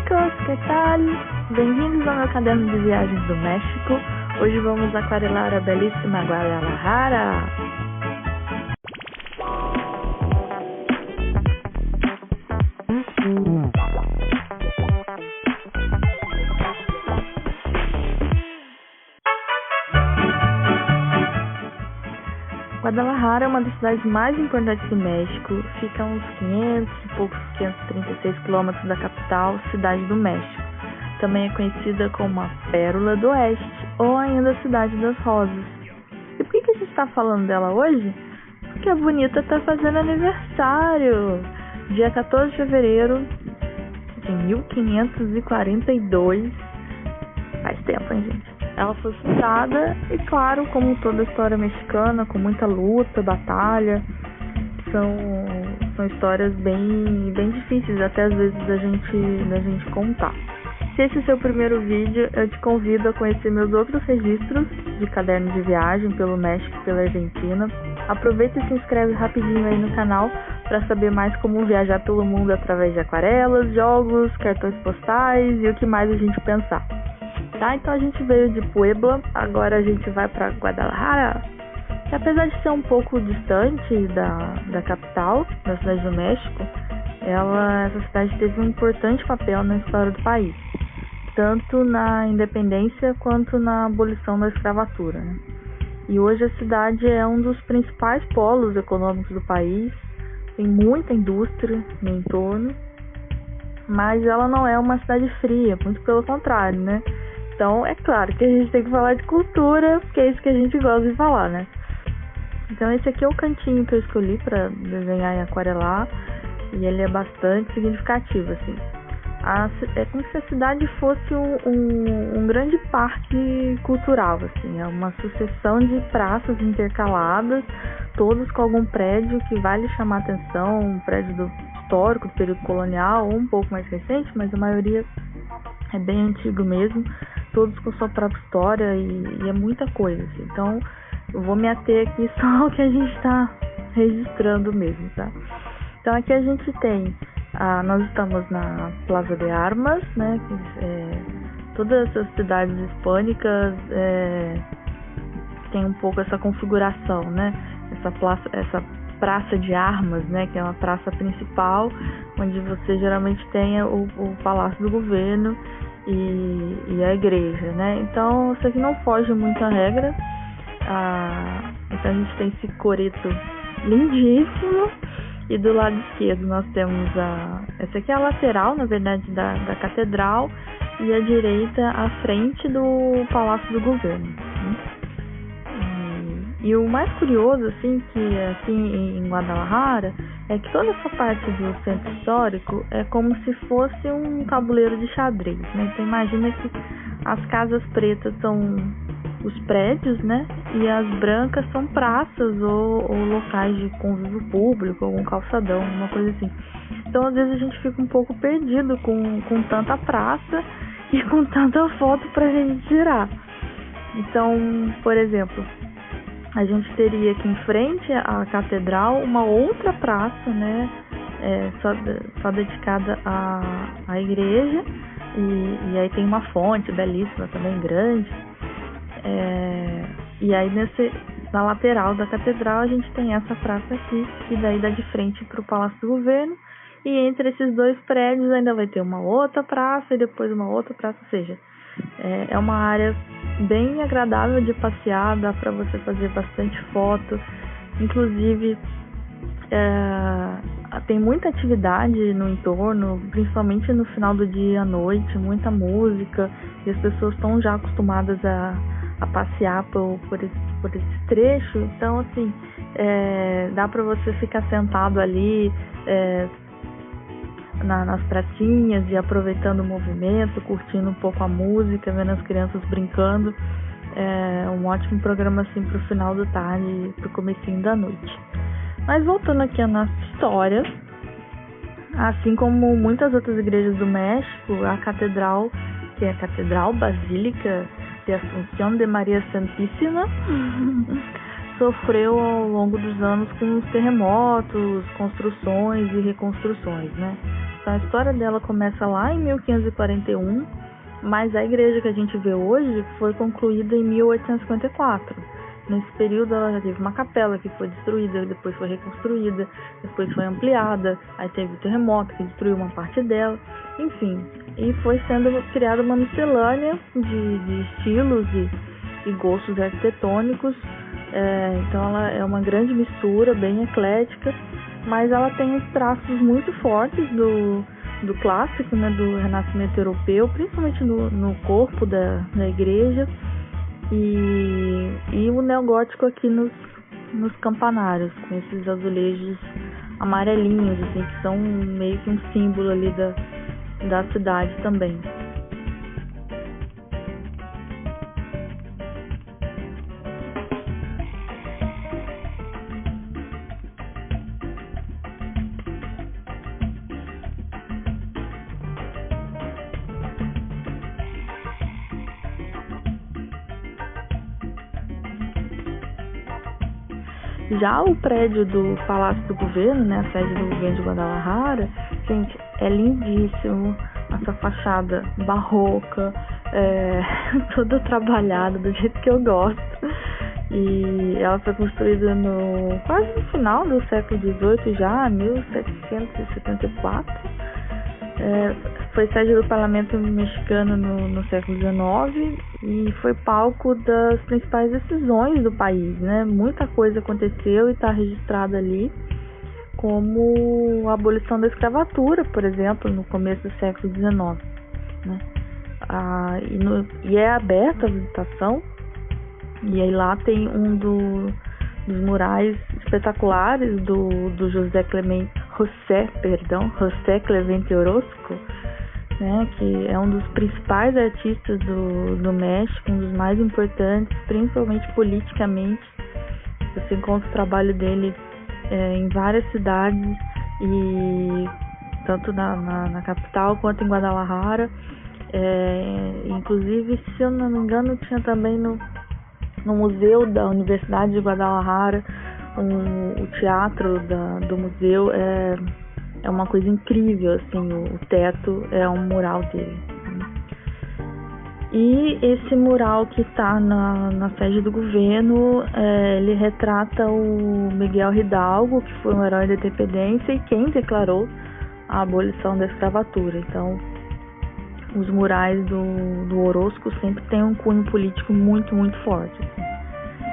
chicos, que tal? Bem-vindos ao meu caderno de viagens do México. Hoje vamos aquarelar a belíssima Guadalajara. Guadalajara é uma das cidades mais importantes do México, fica a uns 536 quilômetros da capital, Cidade do México. Também é conhecida como a Pérola do Oeste, ou ainda a Cidade das Rosas. E por que a gente está falando dela hoje? Porque a bonita está fazendo aniversário! Dia 14 de fevereiro de 1542. Faz tempo, hein, gente? Ela foi fundada e, claro, como toda a história mexicana, com muita luta, batalha, são histórias bem difíceis até às vezes da gente contar. Se esse é o seu primeiro vídeo, eu te convido a conhecer meus outros registros de caderno de viagem pelo México e pela Argentina. Aproveita e se inscreve rapidinho aí no canal para saber mais como viajar pelo mundo através de aquarelas, jogos, cartões postais e o que mais a gente pensar. Tá, então a gente veio de Puebla, agora a gente vai para Guadalajara, que apesar de ser um pouco distante da capital, da cidade do México, essa cidade teve um importante papel na história do país, tanto na independência quanto na abolição da escravatura, né? E hoje a cidade é um dos principais polos econômicos do país, tem muita indústria no entorno, mas ela não é uma cidade fria, muito pelo contrário, né? Então, é claro que a gente tem que falar de cultura, porque é isso que a gente gosta de falar, né? Então, esse aqui é o cantinho que eu escolhi para desenhar e aquarelar, e ele é bastante significativo, assim. É como se a cidade fosse um grande parque cultural, assim. É uma sucessão de praças intercaladas, todas com algum prédio que vai lhe chamar a atenção, um prédio histórico do período colonial, ou um pouco mais recente, mas a maioria é bem antigo mesmo, todos com sua própria história e é muita coisa, assim. Então eu vou me ater aqui só ao que a gente está registrando mesmo, tá? Então aqui a gente tem, nós estamos na Plaza de Armas, né? Todas essas cidades hispânicas tem um pouco essa configuração, né? Essa praça de armas, né? Que é uma praça principal, onde você geralmente tem o Palácio do Governo e a igreja, né? Então isso aqui não foge muito à regra. Então a gente tem esse coreto lindíssimo, e do lado esquerdo nós temos essa aqui é a lateral, na verdade, da catedral, e a direita a frente do Palácio do Governo, né? E o mais curioso, assim, que aqui em Guadalajara, é que toda essa parte do centro histórico é como se fosse um tabuleiro de xadrez, né? Então imagina que as casas pretas são os prédios, né? E as brancas são praças ou locais de convívio público, algum calçadão, uma coisa assim. Então às vezes a gente fica um pouco perdido com tanta praça e com tanta foto pra gente tirar. Então, por exemplo, a gente teria aqui em frente à catedral uma outra praça, né, só dedicada à igreja, e aí tem uma fonte belíssima também, grande, e aí na lateral da catedral a gente tem essa praça aqui, que daí dá de frente para o Palácio do Governo, e entre esses dois prédios ainda vai ter uma outra praça e depois uma outra praça, ou seja, é uma área bem agradável de passear, dá para você fazer bastante foto, inclusive tem muita atividade no entorno, principalmente no final do dia à noite, muita música, e as pessoas estão já acostumadas a passear por esse trecho, então assim, dá para você ficar sentado ali nas pracinhas e aproveitando o movimento, curtindo um pouco a música, vendo as crianças brincando. É um ótimo programa assim para o final da tarde, para o comecinho da noite. Mas voltando aqui à nossa história, assim como muitas outras igrejas do México, a catedral, que é a Catedral Basílica de Asunción de María Santíssima, sofreu ao longo dos anos com os terremotos, construções e reconstruções, né? Então a história dela começa lá em 1541, mas a igreja que a gente vê hoje foi concluída em 1854. Nesse período ela já teve uma capela que foi destruída, depois foi reconstruída, depois foi ampliada, aí teve o terremoto que destruiu uma parte dela, enfim. E foi sendo criada uma miscelânea de estilos e gostos arquitetônicos. Então ela é uma grande mistura, bem eclética, mas ela tem os traços muito fortes do clássico, né, do renascimento europeu, principalmente no corpo da igreja, e o neogótico aqui nos campanários, com esses azulejos amarelinhos, assim, que são meio que um símbolo ali da cidade também. Já o prédio do Palácio do Governo, né, a sede do governo de Guadalajara, gente, é lindíssimo, essa fachada barroca, toda trabalhada do jeito que eu gosto. E ela foi construída quase no final do século XVIII, já 1774. Foi sede do parlamento mexicano no século XIX e foi palco das principais decisões do país, né? Muita coisa aconteceu e está registrada ali, como a abolição da escravatura, por exemplo, no começo do século XIX, né? E é aberta a visitação, e aí lá tem um dos murais espetaculares do José Clemente Orozco, né, que é um dos principais artistas do México, um dos mais importantes, principalmente politicamente. Você encontra o trabalho dele em várias cidades, e tanto na capital quanto em Guadalajara. Inclusive, se eu não me engano, tinha também no museu da Universidade de Guadalajara, o teatro do museu é uma coisa incrível, assim, o teto é um mural dele. E esse mural que está na sede do governo, ele retrata o Miguel Hidalgo, que foi um herói da independência e quem declarou a abolição da escravatura. Então, os murais do Orozco sempre têm um cunho político muito, muito forte,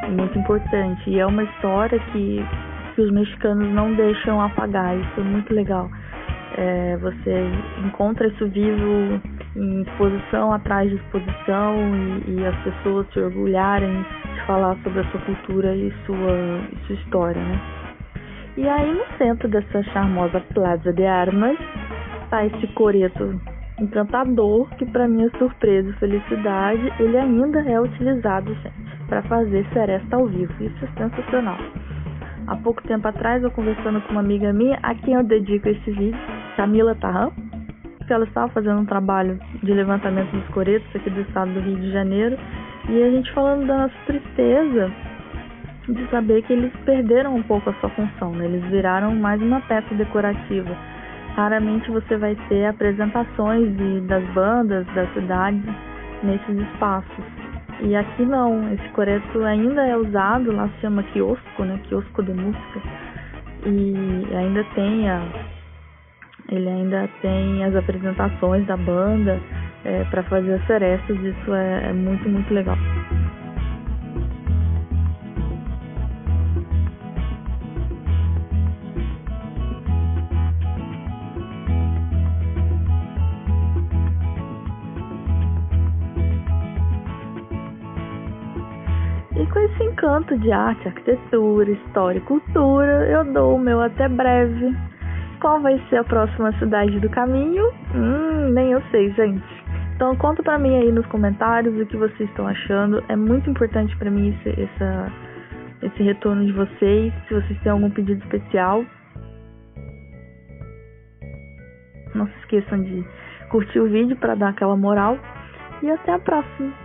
assim, muito importante. E é uma história que os mexicanos não deixam apagar. Isso é muito legal. Você encontra isso vivo em exposição atrás de exposição, e as pessoas se orgulharem de falar sobre a sua cultura e sua história, né? E aí, no centro dessa charmosa Plaza de Armas, está esse coreto encantador, que, para minha surpresa e felicidade, ele ainda é utilizado, gente, para fazer seresta ao vivo. Isso é sensacional. Há pouco tempo atrás, eu conversando com uma amiga minha, a quem eu dedico esse vídeo, Camila Tarran, que ela estava fazendo um trabalho de levantamento dos coretos aqui do estado do Rio de Janeiro, e a gente falando da nossa tristeza de saber que eles perderam um pouco a sua função, né? Eles viraram mais uma peça decorativa. Raramente você vai ter apresentações das bandas, das cidades nesses espaços. E aqui não, esse coreto ainda é usado, lá se chama quiosco, né? Quiosco de música. E ele ainda tem as apresentações da banda para fazer as serestas. Isso é muito, muito legal. E com esse encanto de arte, arquitetura, história e cultura, eu dou o meu até breve. Qual vai ser a próxima cidade do caminho? Nem eu sei, gente. Então conta pra mim aí nos comentários o que vocês estão achando. É muito importante pra mim esse retorno de vocês. Se vocês têm algum pedido especial, não se esqueçam de curtir o vídeo para dar aquela moral. E até a próxima!